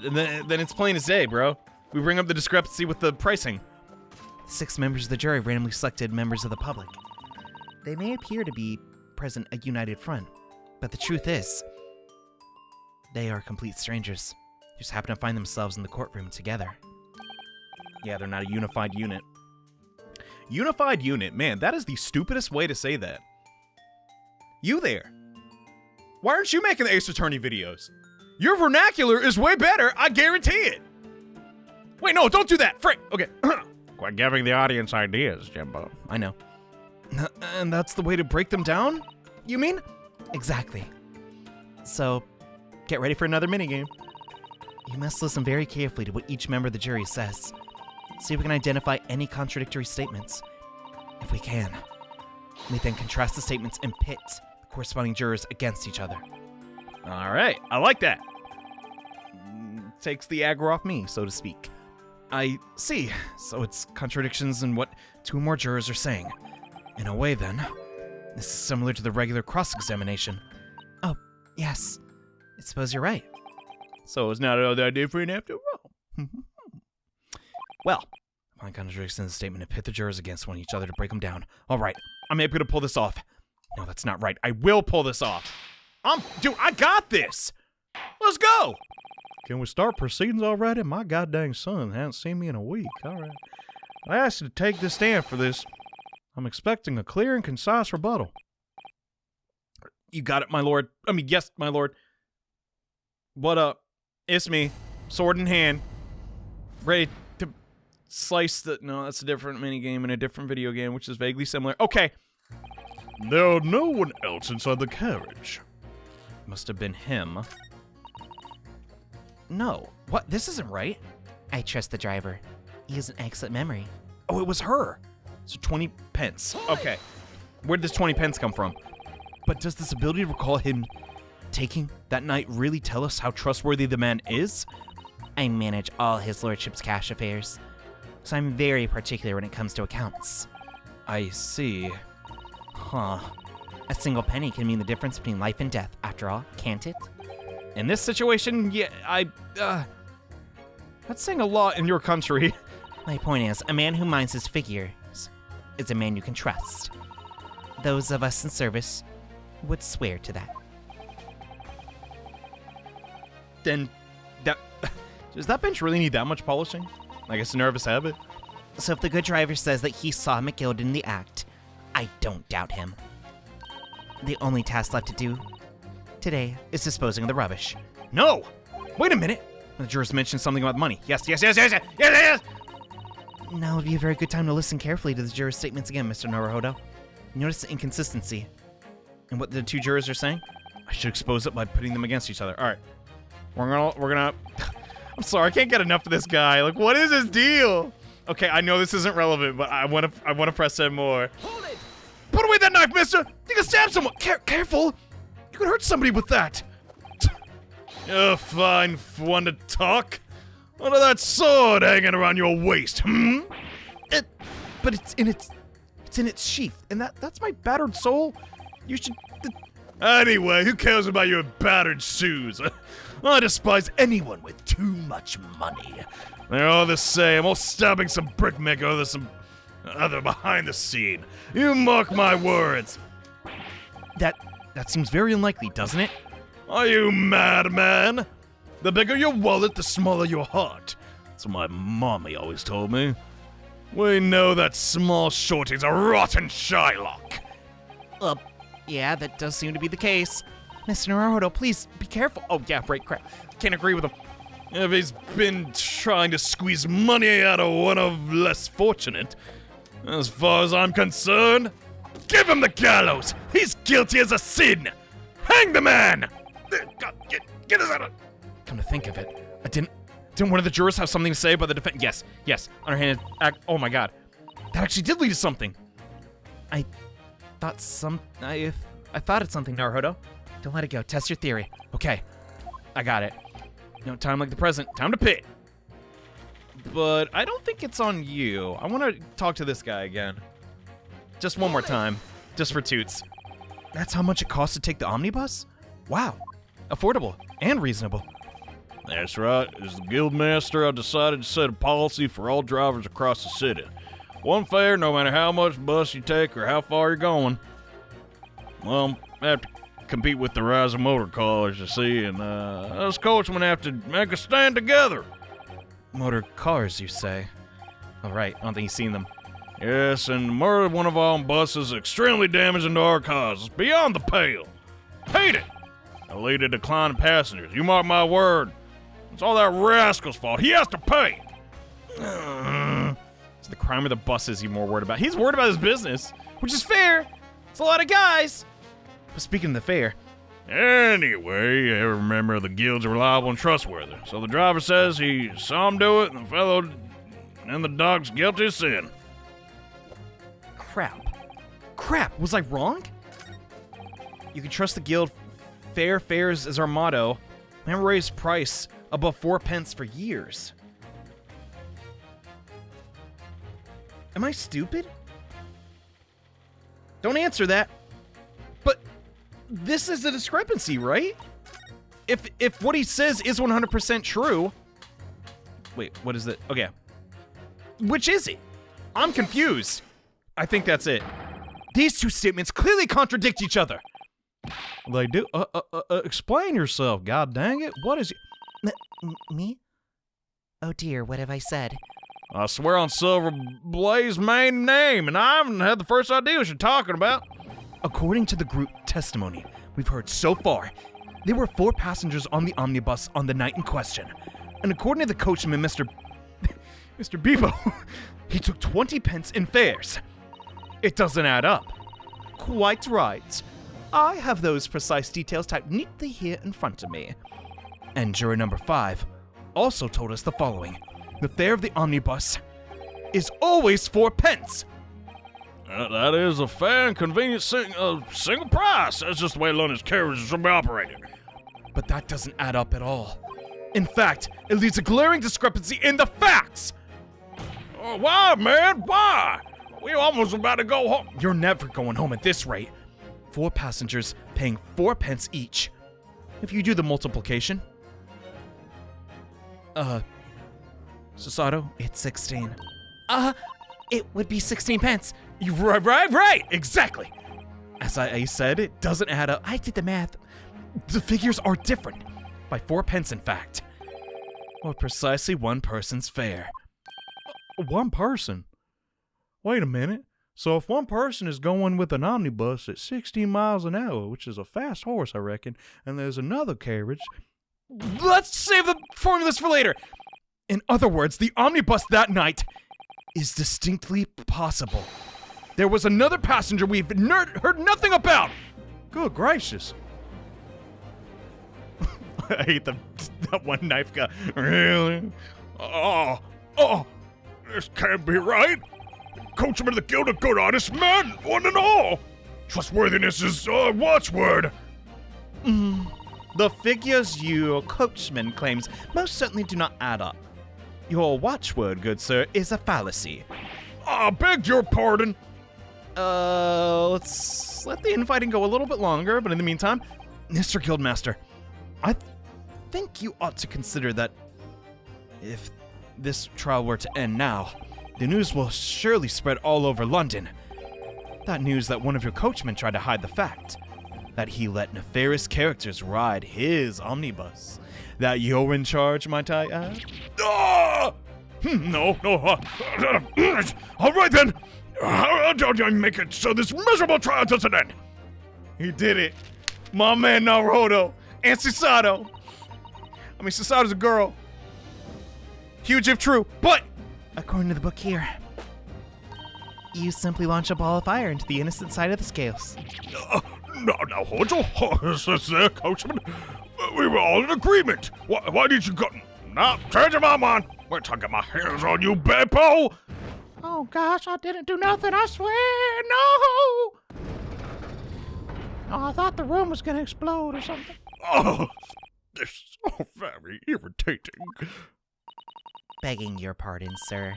Then it's plain as day, bro. We bring up the discrepancy with the pricing. 6 members of the jury randomly selected members of the public. They may appear to be present a united front, but the truth is, they are complete strangers. Just happen to find themselves in the courtroom together. Yeah, they're not a unified unit. Unified unit? Man, that is the stupidest way to say that. You there. Why aren't you making the Ace Attorney videos? Your vernacular is way better, I guarantee it. Wait, no, don't do that. Frick. Okay. Quit giving the audience ideas, Jimbo. I know. And that's the way to break them down? You mean? Exactly. So, get ready for another minigame. You must listen very carefully to what each member of the jury says. See if we can identify any contradictory statements. If we can, we then contrast the statements and pit the corresponding jurors against each other. All right, I like that. Takes the aggro off me, so to speak. I see. So it's contradictions in what 2 more jurors are saying. In a way, then, this is similar to the regular cross-examination. Oh, yes. I suppose you're right. So it's not all that different after all. Well, find contradictions in the statement and pit the jurors against one each other to break them down. All right, I'm able to pull this off. No, that's not right. I will pull this off. Dude, I got this. Let's go. Can we start proceedings already? My goddamn son hasn't seen me in a week. All right. I asked you to take this stand for this. I'm expecting a clear and concise rebuttal. You got it, my lord. I mean, yes, my lord. What up? It's me, sword in hand, ready to slice the... No, that's a different minigame in a different video game, which is vaguely similar. Okay. There's no one else inside the carriage. Must have been him. No. What? This isn't right. I trust the driver. He has an excellent memory. Oh, it was her. So 20 pence. Okay. Where'd this 20 pence come from? But does this ability to recall him taking that night really tell us how trustworthy the man is? I manage all his lordship's cash affairs, so I'm very particular when it comes to accounts. I see. Huh. A single penny can mean the difference between life and death, after all, can't it? In this situation, yeah, that's saying a lot in your country. My point is, a man who minds his figures is a man you can trust. Those of us in service would swear to that. Then, does that bench really need that much polishing? Like it's a nervous habit? So if the good driver says that he saw McGild in the act, I don't doubt him. The only task left to do today is disposing of the rubbish. No! Wait a minute! The jurors mentioned something about money. Yes, yes, yes, yes, yes, yes, yes! Now would be a very good time to listen carefully to the jurors' statements again, Mr. Naruhodo. Notice the inconsistency in what the two jurors are saying? I should expose it by putting them against each other. All right. We're gonna... I'm sorry, I can't get enough of this guy. Like, what is his deal? Okay, I know this isn't relevant, but I wanna press him more. Hold it! Put away that knife, mister! You can stab someone! Careful! You can hurt somebody with that! You're fine one to talk. What of that sword hanging around your waist, hmm? But it's in its sheath, and that's my battered soul. You should... Anyway, who cares about your battered shoes? I despise anyone with too much money. They're all the same, all stabbing some brickmaker or some other behind the scene. You mark my words. That seems very unlikely, doesn't it? Are you mad, man? The bigger your wallet, the smaller your heart. That's what my mommy always told me. We know that small shorty's a rotten Shylock. Yeah, that does seem to be the case. Mr. Naruhodo, please be careful. Oh, yeah, right, crap. Can't agree with him. If he's been trying to squeeze money out of one of less fortunate, as far as I'm concerned, give him the gallows. He's guilty as a sin. Hang the man. God, get us out of... Come to think of it, didn't one of the jurors have something to say about the defense? Yes, underhanded act. Oh my god, that actually did lead to something. I thought it's something, Naruhodo. Don't let it go. Test your theory. Okay, I got it. You know, time like the present, time to pit. But I don't think it's on you. I want to talk to this guy again. Just one more time, just for toots. That's how much it costs to take the omnibus? Wow, affordable and reasonable. That's right. As the guildmaster, I decided to set a policy for all drivers across the city. One fare, no matter how much bus you take or how far you're going. Well, I have to compete with the rise of motor cars, you see, and us coachmen have to make a stand together. Motor cars, you say? All right, I don't think you've seen them. Yes, and the murder of one of our own buses is extremely damaging to our cause. It's beyond the pale. Hate it. It'll lead to decline in passengers. You mark my word. It's all that rascal's fault. He has to pay. It's the crime of the buses he's more worried about. He's worried about his business, which is fair. It's a lot of guys. But speaking of the fair... Anyway, every member of the guild's reliable and trustworthy. So the driver says he saw him do it, and the fellow and the dog's guilty of sin. Crap, was I wrong? You can trust the guild. Fair fares is our motto. We haven't raised price above 4 pence for years. Am I stupid? Don't answer that. But this is a discrepancy, right? If what he says is 100% true... Wait, what is it? Okay. Which is it? I'm confused. I think that's it. These two statements clearly contradict each other. They do. Explain yourself, god dang it. What is it? Me? Oh dear, what have I said? I swear on Silver Blaze's main name, and I haven't had the first idea what you're talking about. According to the group testimony we've heard so far, there were 4 passengers on the omnibus on the night in question. And according to the coachman, Mr. Bebo, he took 20 pence in fares. It doesn't add up. Quite right. I have those precise details typed neatly here in front of me. And juror number 5 also told us the following. The fare of the omnibus is always 4 pence. That is a fair and convenient single price. That's just the way London's carriages should be operated. But that doesn't add up at all. In fact, it leaves a glaring discrepancy in the facts. Oh, why, man? Why? We almost about to go home. You're never going home at this rate. 4 passengers paying 4 pence each. If you do the multiplication. Susato, it's 16. It would be 16 pence. You right, exactly. As I said, it doesn't add up. I did the math. The figures are different. By 4 pence, in fact. Or precisely 1 person's fare. 1 person? Wait a minute. So if 1 person is going with an omnibus at 16 miles an hour, which is a fast horse, I reckon, and there's another carriage... Let's save the formulas for later. In other words, the omnibus that night is distinctly possible. There was another passenger we've heard nothing about. Good gracious. I hate that one knife guy. Really? Oh, this can't be right. Coachman of the Guild of Good Honest Men, one and all. Trustworthiness is a watchword. The figures your coachman claims most certainly do not add up. Your watchword, good sir, is a fallacy. I beg your pardon. Let's let the infighting go a little bit longer, but in the meantime, Mr. Guildmaster, I think you ought to consider that if this trial were to end now, the news will surely spread all over London. That news that one of your coachmen tried to hide the fact that he let nefarious characters ride his omnibus. That you're in charge, might I add? No. All right then. How do I make it so this miserable trial doesn't end? he did it. My man Naruto and Susato. I mean, Susato's a girl. Huge if true, but According to the book here, you simply launch a ball of fire into the innocent side of the scales. Now, hold your horses there, coachman. We were all in agreement. Why did you go? Now, change your mind. Wait till I get my hands on you, Beppo. Oh gosh, I didn't do nothing, I swear, no! Oh, I thought the room was gonna explode or something. Oh, this is so very irritating. Begging your pardon, sir.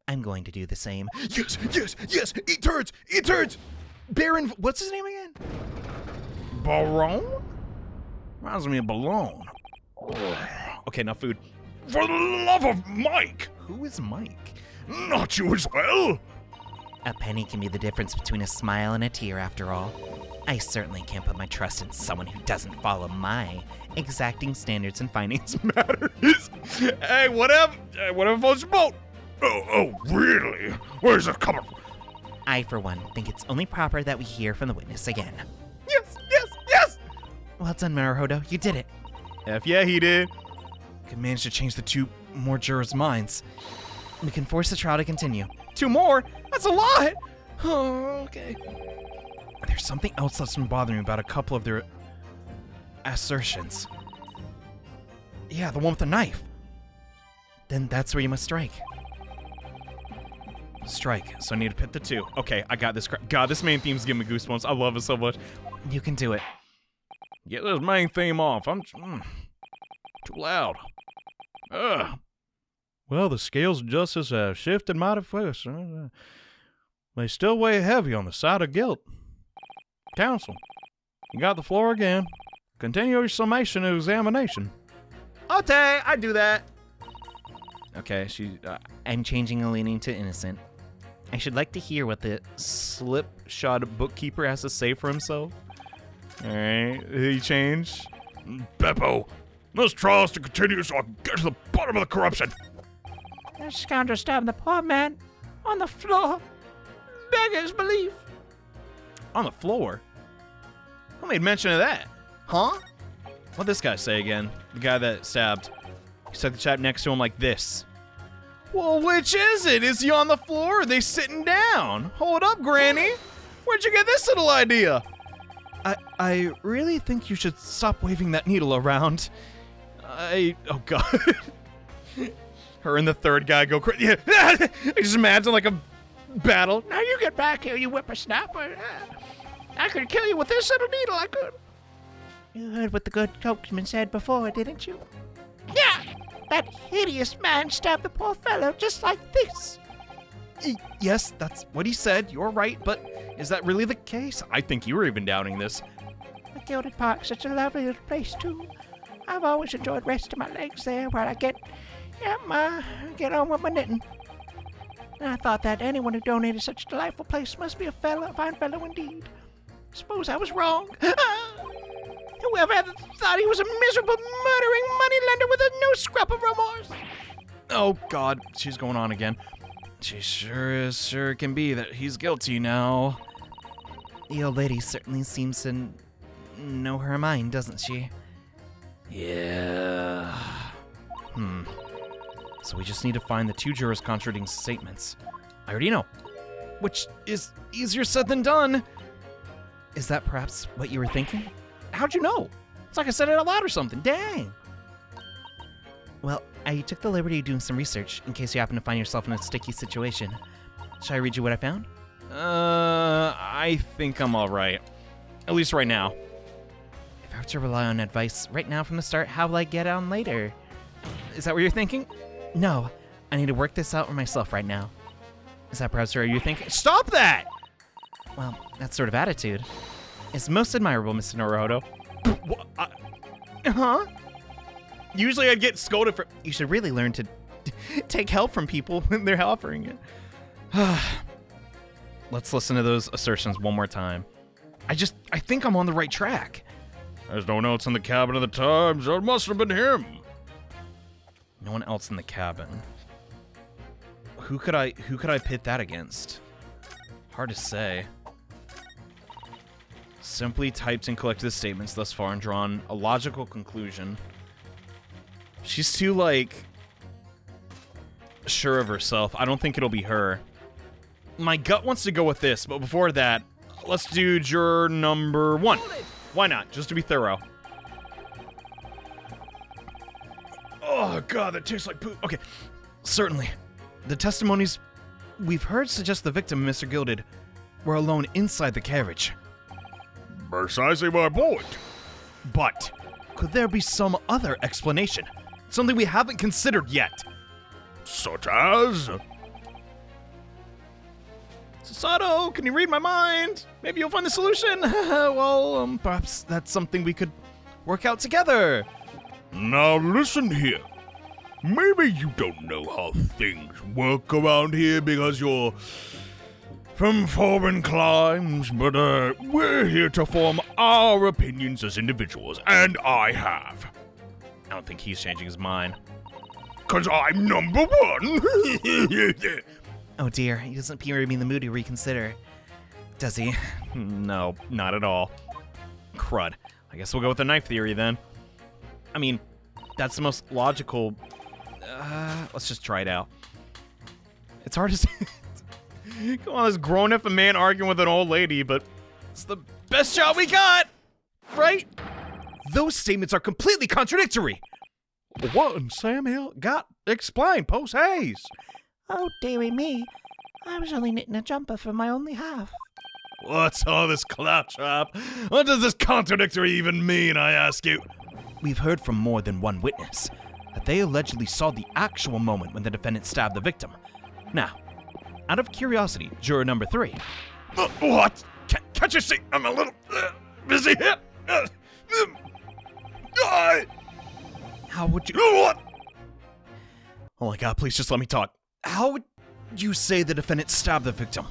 I'm going to do the same. Yes, eat turds! Baron, what's his name again? Baron? Reminds me of Balloon. Okay, now food. For the love of Mike! Who is Mike? Not you as well! A penny can be the difference between a smile and a tear, after all. I certainly can't put my trust in someone who doesn't follow my exacting standards in finance matters. Hey, whatever floats your boat. Oh, really? Where's it coming from? I, for one, think it's only proper that we hear from the witness again. Yes! Well done, Maruhodo. You did it. F yeah, he did. You managed to change the 2 more jurors' minds. We can force the trial to continue. 2 more? That's a lot! Oh, okay. There's something else that's been bothering me about a couple of their assertions. Yeah, the one with the knife. Then that's where you must strike. Strike. So I need to pit the 2. Okay, I got this. God, this main theme's giving me goosebumps. I love it so much. You can do it. Get this main theme off. I'm too loud. Well, the scales of justice have shifted mighty fast. They still weigh heavy on the side of guilt. Counsel, you got the floor again. Continue your summation and examination. Okay, I do that. Okay, I'm changing a leaning to innocent. I should like to hear what the Slipshod bookkeeper has to say for himself. Alright, he changed. Beppo, this trial is to continue so I can get to the bottom of the corruption. That scoundrel stabbing the poor man on the floor. Beggars belief. On the floor? Who made mention of that? Huh? What'd this guy say again? The guy that stabbed. He stuck the chap next to him like this. Well, which is it? Is he on the floor or are they sitting down? Hold up, Granny. Where'd you get this little idea? I really think you should stop waving that needle around. Oh God. Her and the third guy go crazy. Yeah. I just imagine like a battle. Now you get back here, you whippersnapper. I could kill you with this little needle, I could. You heard what the good coachman said before, didn't you? Yeah! That hideous man stabbed the poor fellow just like this. Yes, that's what he said. You're right, but is that really the case? I think you were even doubting this. The Gilded Park's such a lovely little place, too. I've always enjoyed resting my legs there while I get on with my knitting. And I thought that anyone who donated such a delightful place must be a fine fellow indeed. Suppose I was wrong. Whoever ever thought he was a miserable, murdering moneylender with no scrap of remorse? Oh God, she's going on again. She sure can be that he's guilty now. The old lady certainly seems to know her mind, doesn't she? Yeah. So we just need to find the two jurors' contradicting statements. I already know. Which is easier said than done. Is that perhaps what you were thinking? How'd you know? It's like I said it out loud or something. Dang. Well, I took the liberty of doing some research in case you happen to find yourself in a sticky situation. Shall I read you what I found? I think I'm alright. At least right now. If I have to rely on advice right now from the start, how will I get on later? Is that what you're thinking? No, I need to work this out for myself right now. Is that perhaps what you're thinking? Stop that! Well, that sort of attitude is most admirable, Mr. Naruto. Huh? Usually I'd get scolded for... You should really learn to take help from people when they're offering it. Let's listen to those assertions one more time. I think I'm on the right track. There's no one else in the cabin at the time, so it must have been him. No one else in the cabin. Who could I pit that against? Hard to say. Simply typed and collected the statements thus far and drawn a logical conclusion. She's too, sure of herself. I don't think it'll be her. My gut wants to go with this, but before that, let's do juror number 1. Why not? Just to be thorough. Oh, God, that tastes like poop. Okay, certainly. The testimonies we've heard suggest the victim, Mr. Gilded, were alone inside the carriage. Precisely my point. But could there be some other explanation? Something we haven't considered yet? Such as? Susato, can you read my mind? Maybe you'll find the solution. Well, perhaps that's something we could work out together. Now listen here. Maybe you don't know how things work around here because you're from foreign climes, but we're here to form our opinions as individuals, and I have. I don't think he's changing his mind. 'Cause I'm number 1. Oh dear, he doesn't appear to be in the mood to reconsider. Does he? No, not at all. Crud. I guess we'll go with the knife theory then. I mean, that's the most logical. Let's just try it out. It's hard to say. Come on, this grown-up man arguing with an old lady, but it's the best shot we got, right? Those statements are completely contradictory. What in Sam Hill? Explain, Post Hayes. Oh, dearie me. I was only knitting a jumper for my only half. What's all this claptrap? What does this contradictory even mean, I ask you? We've heard from more than one witness that they allegedly saw the actual moment when the defendant stabbed the victim. Now, out of curiosity, juror number 3. What? Can't you see I'm a little busy here? How would you... What? Oh my God, please just let me talk. How would you say the defendant stabbed the victim?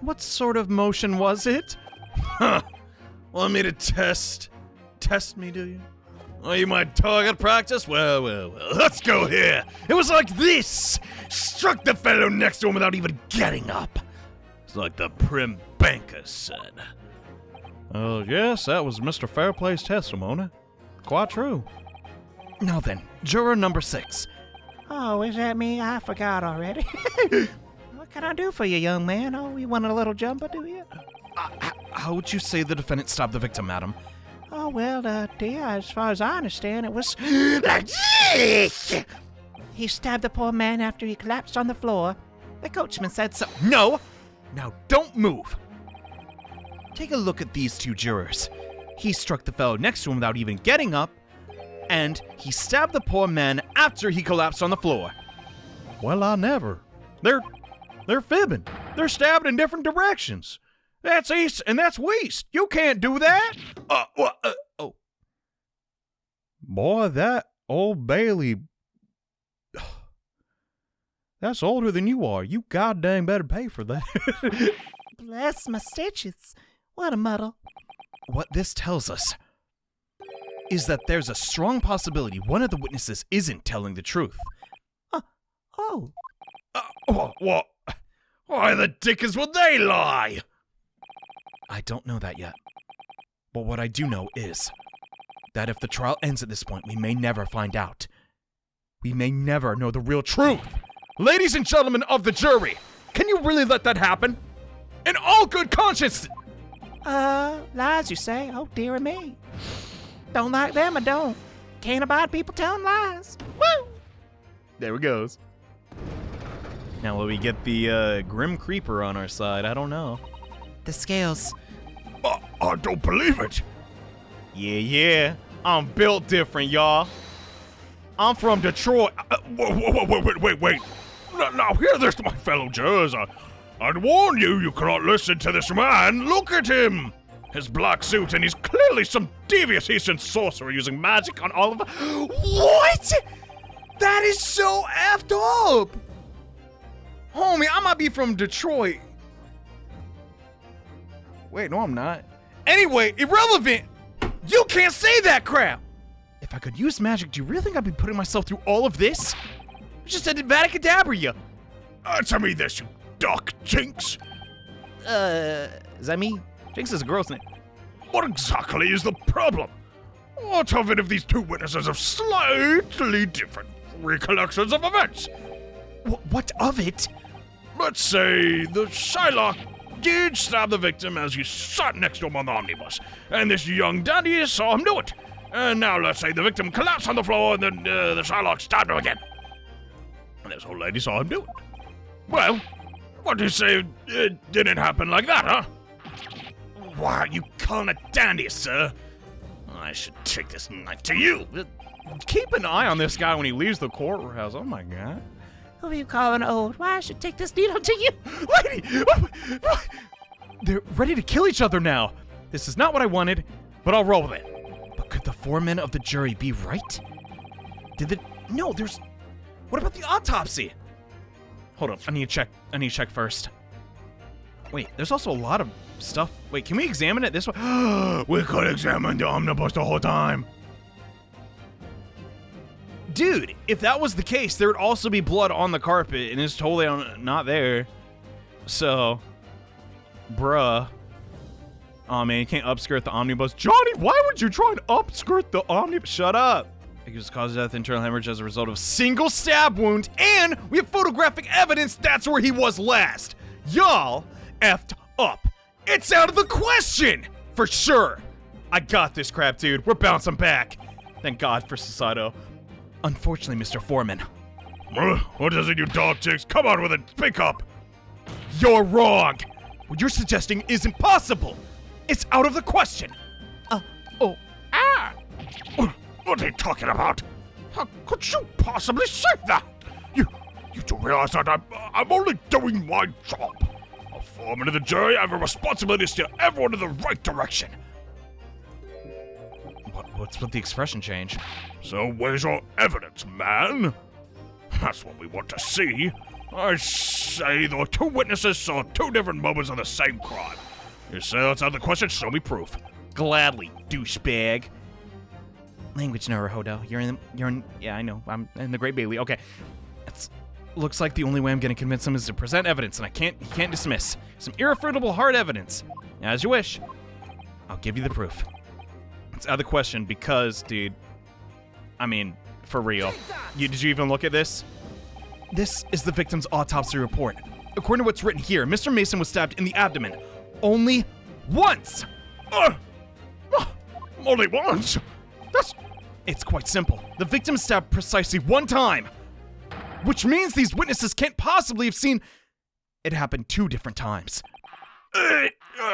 What sort of motion was it? Huh. Want me to test me, do you? Oh, you might target practice? Well, let's go here. It was like this. Struck the fellow next to him without even getting up. It's like the prim banker said. Yes, that was Mr. Fairplay's testimony. Quite true. Now then, juror number 6. Oh, is that me? I forgot already. What can I do for you, young man? Oh, you want a little jumper, do you? How would you say the defendant stabbed the victim, madam? Oh, well, dear, as far as I understand, it was like this. He stabbed the poor man after he collapsed on the floor. The coachman said so. No! Now don't move! Take a look at these 2 jurors. He struck the fellow next to him without even getting up, and he stabbed the poor man after he collapsed on the floor. Well, I never. They're fibbing. They're stabbing in different directions. That's east and that's west. You can't do that. Oh. Boy, that Old Bailey... That's older than you are. You goddamn better pay for that. Bless my stitches. What a muddle. What this tells us is that there's a strong possibility one of the witnesses isn't telling the truth. Oh. What? Why the dickens would they lie? I don't know that yet. But what I do know is that if the trial ends at this point, we may never find out. We may never know the real truth. Ladies and gentlemen of the jury, can you really let that happen? In all good conscience! Lies, you say? Oh, dear me. Don't like them, I don't. Can't abide people telling lies. Woo! There it goes. Now, will we get the Grim Creeper on our side? I don't know. The scales. I don't believe it. Yeah. I'm built different, y'all. I'm from Detroit. Wait. Now hear this, my fellow jurors. I'd warn you, you cannot listen to this man. Look at him. His black suit, and he's clearly some devious Eastern sorcerer using magic on all of us. What? That is so effed up. Homie, I might be from Detroit. Wait, no, I'm not. Anyway, irrelevant. You can't say that crap. If I could use magic, do you really think I'd be putting myself through all of this? I just said Vaticadabra you. Answer me this, you Doc Jinx. Is that me? Jinx is a girl's name. What exactly is the problem? What of it if these 2 witnesses have slightly different recollections of events? What of it? Let's say the Shylock did stab the victim as he sat next to him on the omnibus, and this young dandy saw him do it. And now let's say the victim collapsed on the floor and then the Shylock stabbed him again. And this old lady saw him do it. Well, what do you say it didn't happen like that, huh? Why, you calling it dandy, sir? I should take this knife to you. Keep an eye on this guy when he leaves the courthouse. Oh my god. Who are you calling old? Why, I should take this needle to you. Lady! They're ready to kill each other now. This is not what I wanted, but I'll roll with it. But could the 4 men of the jury be right? No, there's... What about the autopsy? Hold up, I need to check first. Wait, there's also a lot of stuff. Wait, can we examine it this way? We could examine the omnibus the whole time. Dude, if that was the case, there would also be blood on the carpet, and it's totally not there. So, bruh. Oh man, you can't upskirt the omnibus. Johnny, why would you try and upskirt the omnibus? Shut up. It was caused death, internal hemorrhage as a result of a single stab wound, and we have photographic evidence that's where he was last. Y'all effed up. It's out of the question! For sure. I got this crap, dude. We're bouncing back. Thank God for Susato. Unfortunately, Mr. Foreman. What is it, you dog chicks? Come on with it. Speak up. You're wrong. What you're suggesting isn't possible. It's out of the question. What are you talking about? How could you possibly say that? You do realize that I'm only doing my job. A foreman of the jury, I have a responsibility to steer everyone in the right direction. What's with the expression change? So where's your evidence, man? That's what we want to see. I say the 2 witnesses saw 2 different moments of the same crime. You say that's out of the question, show me proof. Gladly, douchebag. Language Naruhodo. Yeah, I know. I'm in the Great Bailey. Okay. Looks like the only way I'm gonna convince him is to present evidence, and he can't dismiss. Some irrefutable hard evidence. As you wish. I'll give you the proof. It's out of the question because, dude, I mean, for real. Did you even look at this? This is the victim's autopsy report. According to what's written here, Mr. Mason was stabbed in the abdomen. Only once! Only once? It's quite simple. The victim stabbed precisely one time. Which means these witnesses can't possibly have seen it happen 2 different times. Well,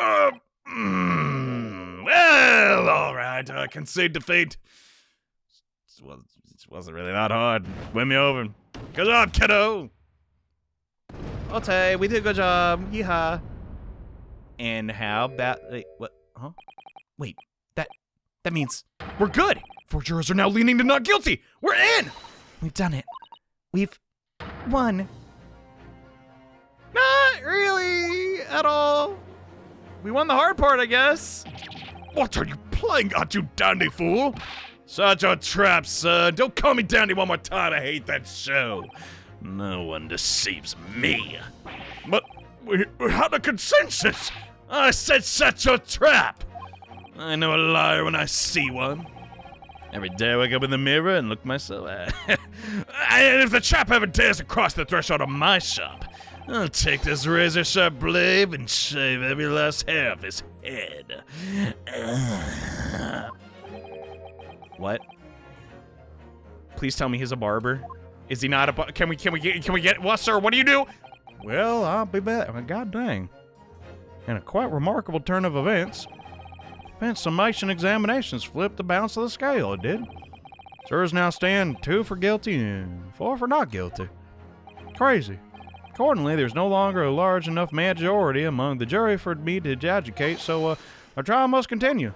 alright, I concede defeat. It wasn't really that hard. Win me over. Good job, kiddo! Okay, we did a good job. Yeehaw. And how about... Wait, what? Huh? Wait, that means we're good. 4 jurors are now leaning to not guilty. We're in! We've done it. We've won. Not really at all. We won the hard part, I guess. What are you playing at, you dandy fool? Such a trap, son. Don't call me dandy one more time. I hate that show. No one deceives me. But we had a consensus. I said such a trap. I know a liar when I see one. Every day I wake up in the mirror and look myself at. And if the chap ever dares to cross the threshold of my shop, I'll take this razor-sharp blade and shave every last hair off his head. What? Please tell me he's a barber. Is he not a barber? Can we get, well, sir, what do you do? Well, I'll be back. God dang. In a quite remarkable turn of events, defense summation examinations flipped the balance of the scale, it did. Jurors now stand 2 for guilty and 4 for not guilty. Crazy. Accordingly, there's no longer a large enough majority among the jury for me to adjudicate, so our trial must continue.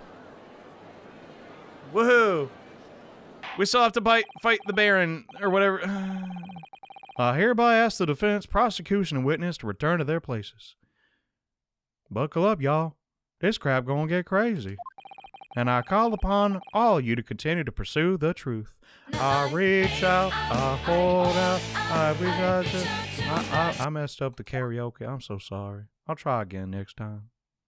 Woohoo! We still have to fight the Baron, or whatever. I hereby ask the defense, prosecution, and witness to return to their places. Buckle up, y'all. This crap gonna get crazy. And I call upon all you to continue to pursue the truth. I reach out, I hold out, I reach out. I messed up the karaoke. I'm so sorry. I'll try again next time.